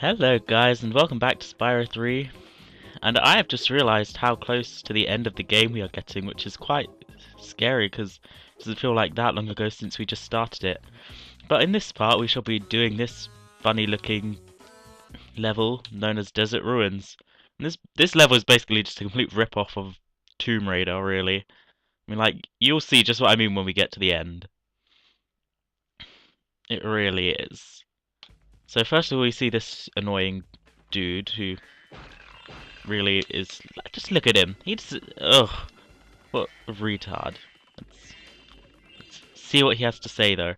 Hello guys and welcome back to Spyro 3, and I have just realised how close to the end of the game we are getting, which is quite scary because it doesn't feel like that long ago since we just started it. But in this part we shall be doing this funny looking level known as Desert Ruins. And this level is basically just a complete rip-off of Tomb Raider, really. I mean, like, you'll see just what I mean when we get to the end. It really is. So first of all we see this annoying dude who really is. Just look at him. He's ugh, what a retard. Let's see what he has to say though.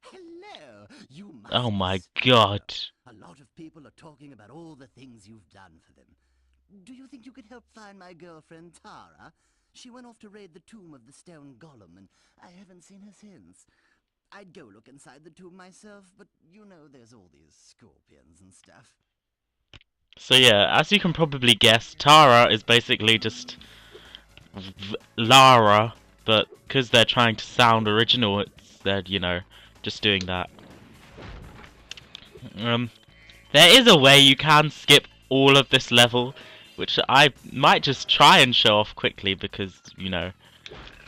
Hello, you Oh must be my Spyro. god. A lot of people are talking about all the things you've done for them. Do you think you could help find my girlfriend Tara? She went off to raid the tomb of the stone golem, and I haven't seen her since. I'd go look inside the tomb myself, but you know there's all these scorpions and stuff. So yeah, as you can probably guess, Tara is basically just Lara, but because they're trying to sound original, they're just doing that. Um, there is a way you can skip all of this level, which I might just try and show off quickly because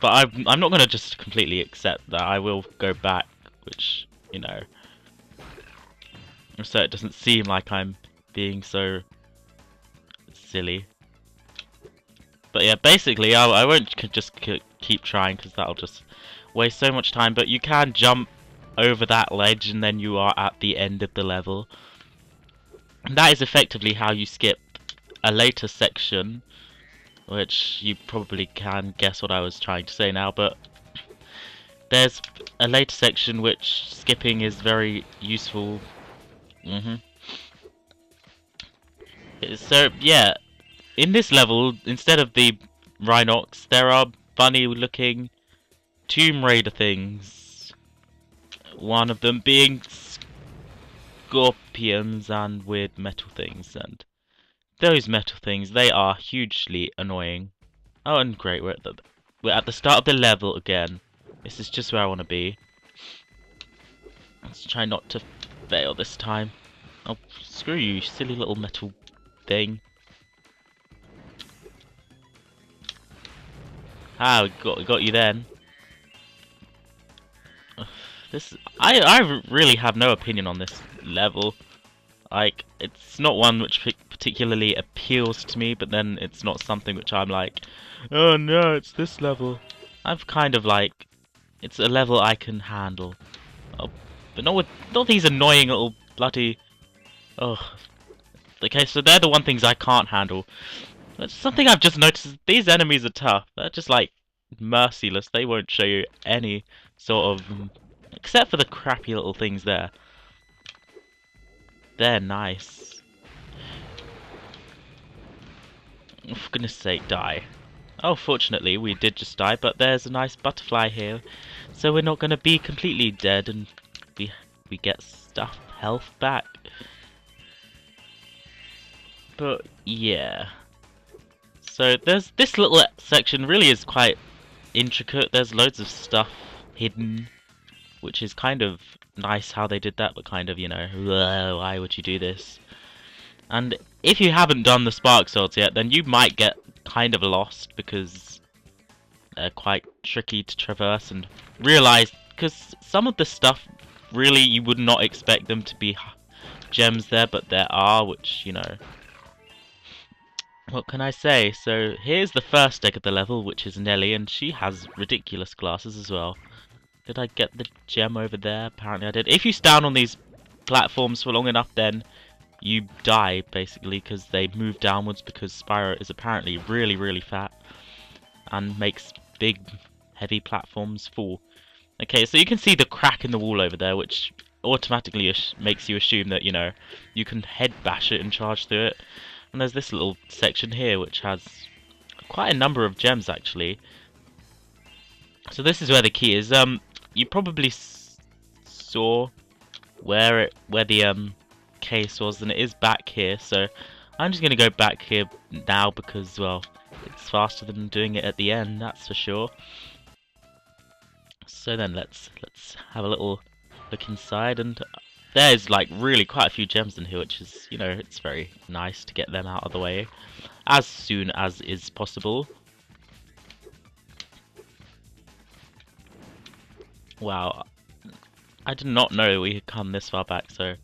but I'm not gonna just completely accept that. I will go back, which so it doesn't seem like I'm being so silly. But yeah, basically I won't just keep trying because that'll just waste so much time. But you can jump over that ledge and then you are at the end of the level. And that is effectively how you skip a later section, which you probably can guess what I was trying to say now, but there's a later section which skipping is very useful. So yeah, in this level, instead of the Rhinox, there are bunny looking Tomb Raider things. One of them being scorpions and weird metal things, and those metal things, they are hugely annoying. Oh, and great, we're at the start of the level again. This is just where I want to be. Let's try not to fail this time. Oh, screw you, silly little metal thing. Ah, we got you then. I really have no opinion on this level. Like, it's not one which particularly appeals to me, but then it's not something which I'm like, oh no, it's this level. I've kind of like, it's a level I can handle. Oh, but not these annoying little bloody, ugh. Okay, so they're the one things I can't handle. That's something I've just noticed. These enemies are tough. They're just like merciless. They won't show you any sort of, except for the crappy little things there. They're nice. Oh, for goodness sake, die. Oh, fortunately, we did just die, but there's a nice butterfly here, so we're not going to be completely dead, and we get stuff, health back. But yeah. So there's this little section really is quite intricate. There's loads of stuff hidden, which is kind of nice how they did that, but kind of, why would you do this? And if you haven't done the Spark Swords yet, then you might get kind of lost because they're quite tricky to traverse and realize, because some of the stuff really you would not expect them to be gems there, but there are, which, what can I say? So here's the first egg of the level, which is Nelly, and she has ridiculous glasses as well. Did I get the gem over there? Apparently I did. If you stand on these platforms for long enough, then you die, basically, because they move downwards, because Spyro is apparently really, really fat and makes big, heavy platforms fall. Okay, so you can see the crack in the wall over there, which automatically makes you assume that, you can head bash it and charge through it. And there's this little section here, which has quite a number of gems, actually. So this is where the key is. You probably saw where the case was, and it is back here. So I'm just gonna go back here now because, well, it's faster than doing it at the end, that's for sure. So then let's have a little look inside, and there's like really quite a few gems in here, which is, you know, it's very nice to get them out of the way as soon as is possible. Wow, I did not know we had come this far back, so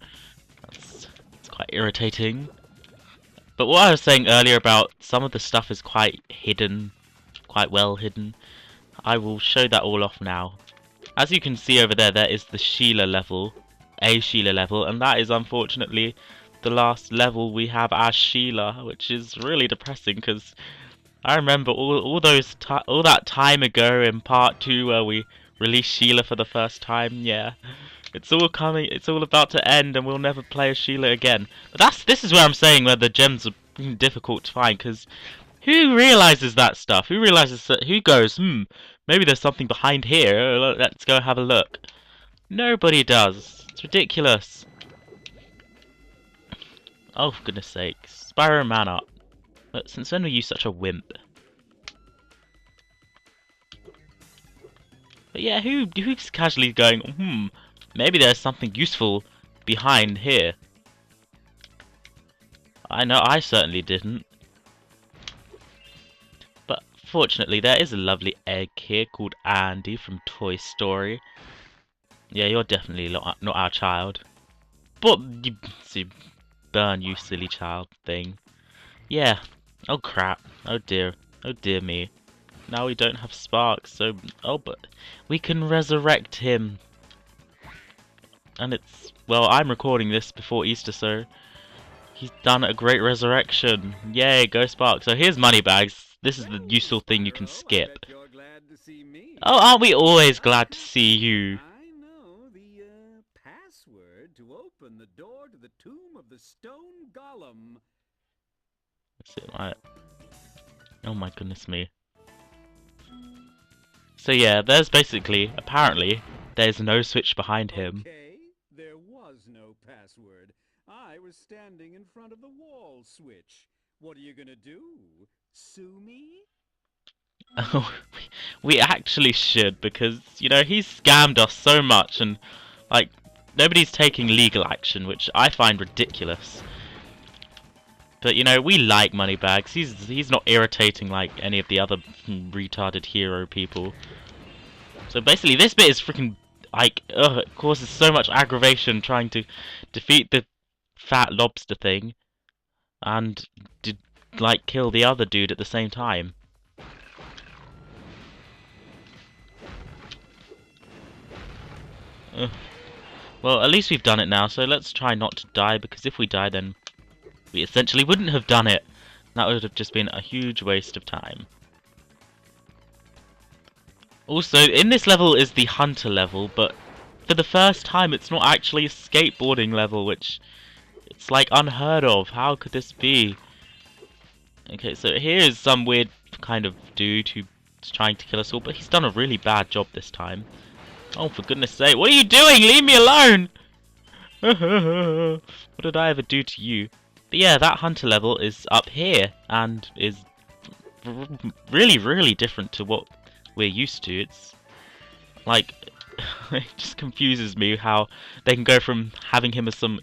it's quite irritating. But what I was saying earlier about some of the stuff is quite hidden, quite well hidden, I will show that all off now. As you can see over there, there is the Sheila level, a Sheila level, and that is unfortunately the last level we have as Sheila, which is really depressing because I remember all that time ago in part 2 where we released Sheila for the first time. Yeah, it's all coming. It's all about to end, and we'll never play as Sheila again. But this is where I'm saying where the gems are difficult to find, because who realizes that stuff? Who realizes that? Who goes, maybe there's something behind here. Let's go have a look. Nobody does. It's ridiculous. Oh, for goodness sake. Spyro, man up. But since when were you such a wimp? But yeah, who's casually going, maybe there's something useful behind here. I know I certainly didn't. But fortunately, there is a lovely egg here called Andy from Toy Story. Yeah, you're definitely not our child. But you burn, you silly child thing. Yeah. Oh crap. Oh dear. Oh dear me. Now we don't have Sparks, so but we can resurrect him. And it's, well, I'm recording this before Easter, so he's done a great resurrection. Yay, go Sparks. So here's Moneybags. This is the useful thing you can skip. Oh, aren't we always glad to see you? I know the password to open the door to the tomb of the stone golem. That's it, right? Oh my goodness me. So yeah, there's basically, apparently, there's no switch behind him. Okay, there was no password. I was standing in front of the wall switch. What are you gonna do? Sue me? Oh, we actually should, because, you know, he's scammed us so much, and, like, nobody's taking legal action, which I find ridiculous. But, you know, we like Moneybags. He's not irritating like any of the other retarded hero people. So basically, this bit is freaking, like, it causes so much aggravation trying to defeat the fat lobster thing and like, kill the other dude at the same time. Well, at least we've done it now, so let's try not to die, because if we die, then we essentially wouldn't have done it. That would have just been a huge waste of time. Also, in this level is the hunter level, but for the first time it's not actually a skateboarding level, which it's like unheard of. How could this be? Okay, so here is some weird kind of dude who's trying to kill us all, but he's done a really bad job this time. Oh, for goodness sake, what are you doing? Leave me alone! What did I ever do to you? But yeah, that hunter level is up here, and is really, really different to what we're used to. It's like, it just confuses me how they can go from having him as some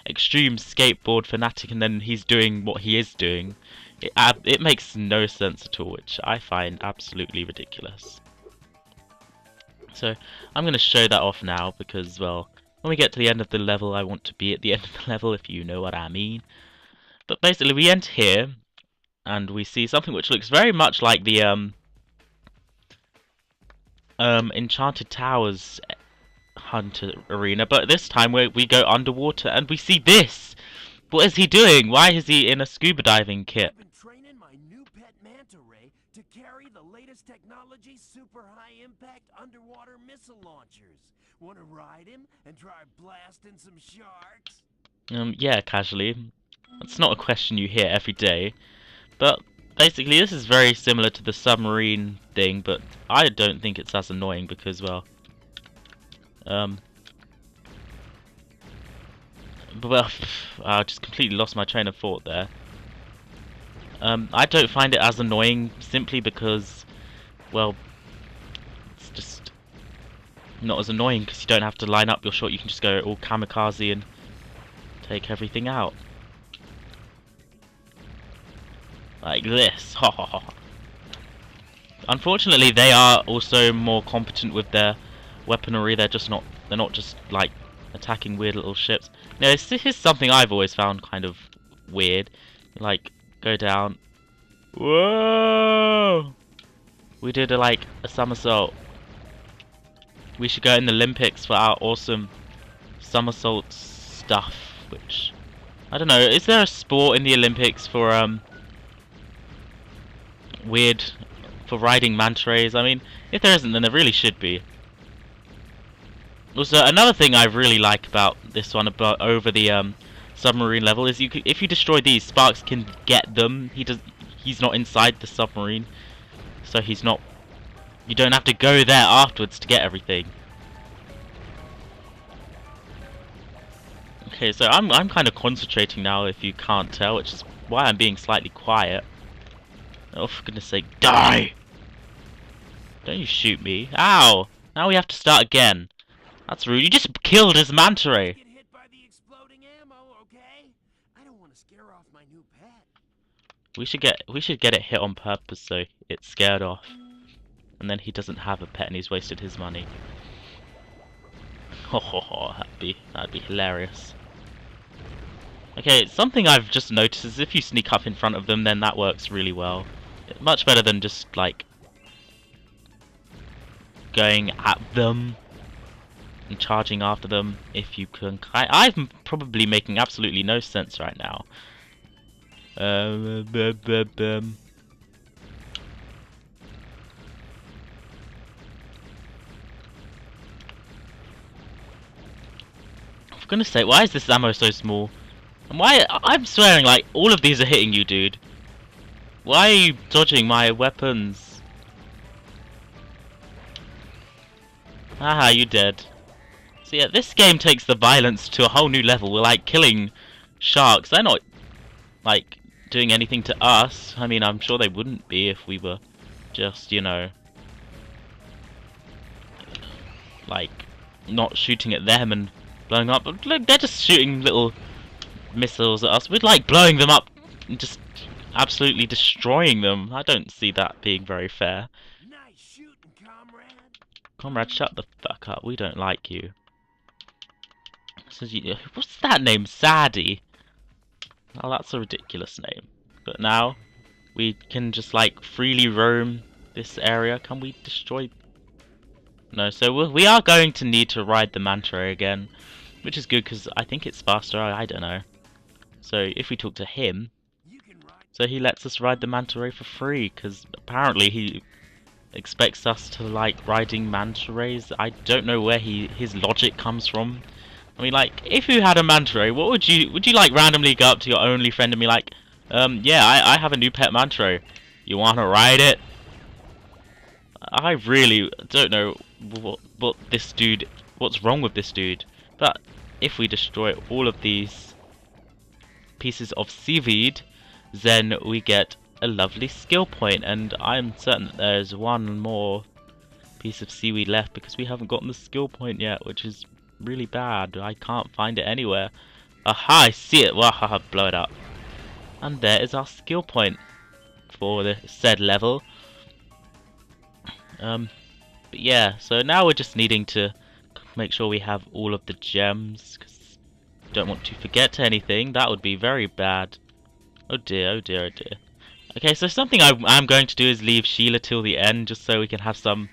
extreme skateboard fanatic and then he's doing what he is doing. It makes no sense at all, which I find absolutely ridiculous. So I'm going to show that off now because, well, when we get to the end of the level, I want to be at the end of the level, if you know what I mean. But basically, we enter here, and we see something which looks very much like the Enchanted Towers Hunter Arena, but this time we go underwater, and we see this! What is he doing? Why is he in a scuba diving kit? I've been training my new pet manta ray to carry the latest technology super high-impact underwater missile launchers. Want to ride him and try blasting some sharks? Yeah, casually. That's not a question you hear every day. But basically, this is very similar to the submarine thing, but I don't think it's as annoying because, well, I just completely lost my train of thought there. I don't find it as annoying simply because, well, it's just not as annoying because you don't have to line up your shot. You can just go all kamikaze and take everything out. Like this. Ha ha ha. Unfortunately, they are also more competent with their weaponry. They're not just like attacking weird little ships. No, this is something I've always found kind of weird. Like, go down. Whoa! We did like a somersault. We should go in the Olympics for our awesome somersault stuff. Which, I don't know. Is there a sport in the Olympics for weird, for riding manta rays? I mean, if there isn't, then there really should be. Also, another thing I really like about this one, about over the submarine level, is if you destroy these, Sparks can get them. He's not inside the submarine, so he's not. You don't have to go there afterwards to get everything. Okay, so I'm kind of concentrating now, if you can't tell, which is why I'm being slightly quiet. Oh, for goodness sake, die! Don't you shoot me. Ow! Now we have to start again. That's rude. You just killed his manta ray. Get hit by the exploding ammo, okay? I don't want to scare off my new pet. We should get it hit on purpose so it's scared off. And then he doesn't have a pet and he's wasted his money. Ho ho ho, that'd be hilarious. Okay, something I've just noticed is if you sneak up in front of them, then that works really well. Much better than just like going at them and charging after them. If you can, I'm probably making absolutely no sense right now. For goodness sake, why is this ammo so small? And why? I'm swearing, like, all of these are hitting you, dude. Why are you dodging my weapons? Haha, you dead. So yeah, this game takes the violence to a whole new level. We're like killing sharks. They're not, like, doing anything to us. I mean, I'm sure they wouldn't be if we were just, you know, like, not shooting at them and blowing up. But look, they're just shooting little missiles at us. We'd like blowing them up and just absolutely destroying them. I don't see that being very fair. Nice shooting, comrade. Comrade, shut the fuck up. We don't like you. What's that name? Sadie? Oh, that's a ridiculous name. But now we can just like freely roam this area. Can we destroy? No. So we are going to need to ride the manta ray again, which is good because I think it's faster. I don't know. So if we talk to him, so he lets us ride the manta ray for free because apparently he expects us to like riding manta rays. I don't know where his logic comes from. I mean, like, if you had a manta ray, what would you like randomly go up to your only friend and be like, yeah, I have a new pet manta ray. You wanna ride it? I really don't know what this dude, what's wrong with this dude. But if we destroy all of these pieces of seaweed, then we get a lovely skill point, and I'm certain that there's one more piece of seaweed left because we haven't gotten the skill point yet, which is really bad. I can't find it anywhere. Aha, I see it. Wahaha, blow it up. And there is our skill point for the said level. But yeah, so now we're just needing to make sure we have all of the gems, because we don't want to forget anything. That would be very bad. Oh dear, oh dear, oh dear. Okay, so something I'm going to do is leave Sheila till the end, just so we can have some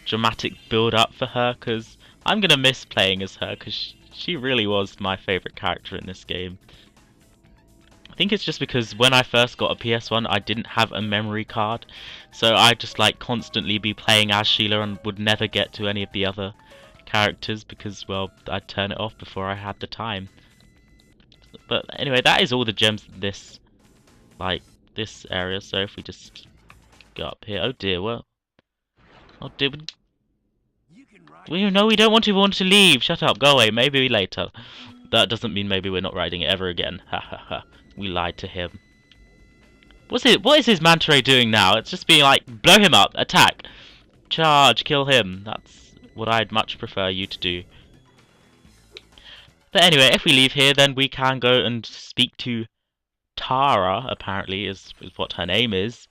dramatic build-up for her, because I'm going to miss playing as her, because she really was my favourite character in this game. I think it's just because when I first got a PS1, I didn't have a memory card, so I'd just like constantly be playing as Sheila and would never get to any of the other characters because, well, I'd turn it off before I had the time. But anyway, that is all the gems in this, like, this area. So if we just go up here, oh dear, well, oh dear, we don't want to leave. Shut up, go away. Maybe later. That doesn't mean maybe we're not riding it ever again. Ha ha ha. We lied to him. What is his manta ray doing now? It's just being like, blow him up, attack, charge, kill him. That's what I'd much prefer you to do. But anyway, if we leave here, then we can go and speak to Tara, apparently, is what her name is.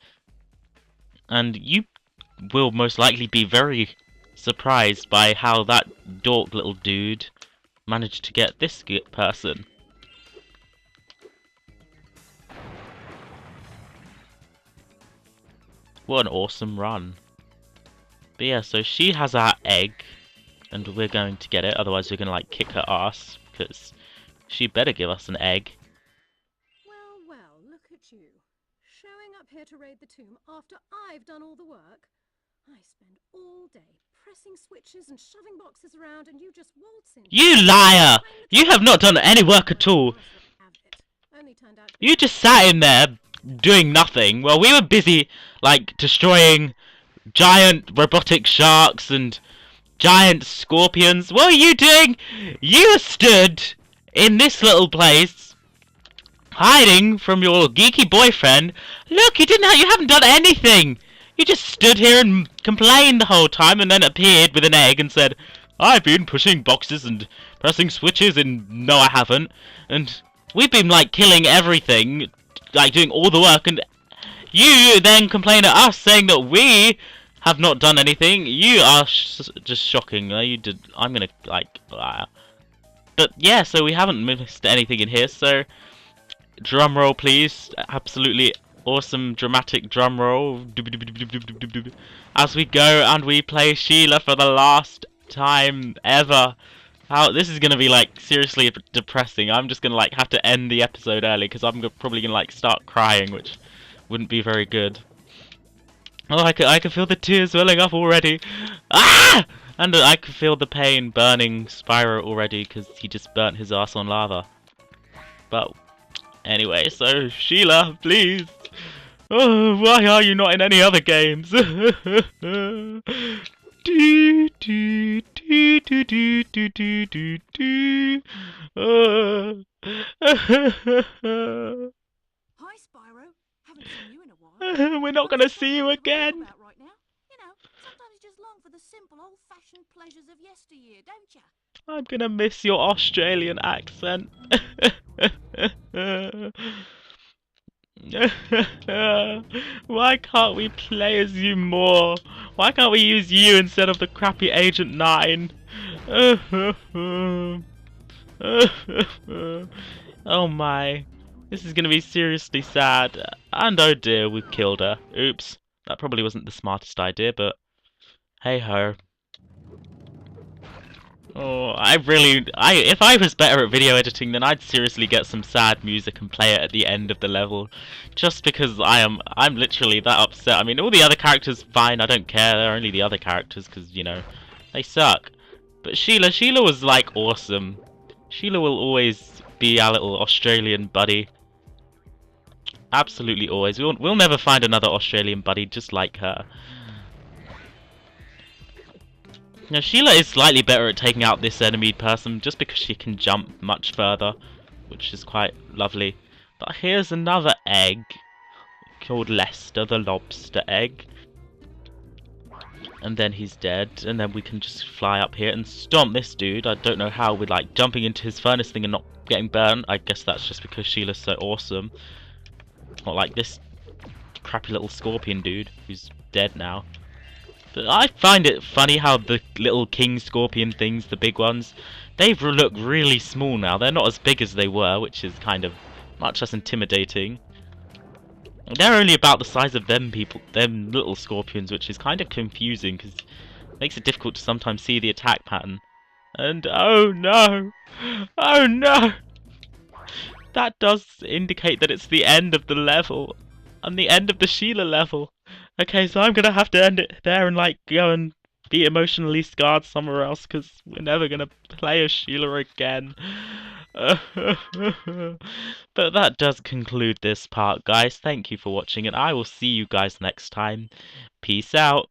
And you will most likely be very surprised by how that dork little dude managed to get this person. What an awesome run. But yeah, so she has our egg, and we're going to get it, otherwise we're going to like kick her ass, because she better give us an egg. Well, well, look at you. Showing up here to raid the tomb after I've done all the work. I spend all day pressing switches and shoving boxes around, and you just waltz in. You liar! You have not done any work at all. You just sat in there doing nothing while we were busy, like, destroying giant robotic sharks and giant scorpions. What are you doing? You stood in this little place, hiding from your geeky boyfriend. Look, you haven't done anything. You just stood here and complained the whole time, and then appeared with an egg and said, I've been pushing boxes and pressing switches, and no I haven't. And we've been, like, killing everything, like, doing all the work, and you then complain at us, saying that we have not done anything. You are just shocking. You did. I'm gonna, like... But, yeah, so we haven't missed anything in here, so... Drum roll, please. Absolutely awesome dramatic drum roll. As we go and we play Sheila for the last time ever. This is gonna be like seriously depressing. I'm just gonna like have to end the episode early because I'm probably gonna like start crying, which wouldn't be very good. Oh, I can feel the tears welling up already. Ah! And I can feel the pain burning Spyro already because he just burnt his ass on lava. But anyway, so Sheila, please. Oh, why are you not in any other games? Do, do, do, do, do, do, do, do, do. Hi, Spyro. Haven't seen you in a while. We're not gonna see you again. Right now. You know, sometimes you just long for the simple, old-fashioned pleasures of yesteryear, don't you? I'm gonna miss your Australian accent. Why can't we play as you more? Why can't we use you instead of the crappy Agent 9? Oh my. This is gonna be seriously sad. And oh dear, we've killed her. Oops. That probably wasn't the smartest idea, but hey ho. Oh, if I was better at video editing, then I'd seriously get some sad music and play it at the end of the level. Just because I'm literally that upset. I mean, all the other characters, fine, I don't care. They're only the other characters, because, you know, they suck. But Sheila was, like, awesome. Sheila will always be our little Australian buddy. Absolutely always. We'll never find another Australian buddy just like her. Now, Sheila is slightly better at taking out this enemy person just because she can jump much further, which is quite lovely. But here's another egg called Lester, the lobster egg. And then he's dead, and then we can just fly up here and stomp this dude. I don't know how we're like jumping into his furnace thing and not getting burned. I guess that's just because Sheila's so awesome. Not like this crappy little scorpion dude who's dead now. But I find it funny how the little king scorpion things, the big ones, they look really small now. They're not as big as they were, which is kind of much less intimidating. They're only about the size of them little scorpions, which is kind of confusing because it makes it difficult to sometimes see the attack pattern. And oh no! Oh no! That does indicate that it's the end of the level. And the end of the Sheila level. Okay, so I'm gonna have to end it there and like go and be emotionally scarred somewhere else because we're never gonna play as Sheila again. But that does conclude this part, guys. Thank you for watching, and I will see you guys next time. Peace out.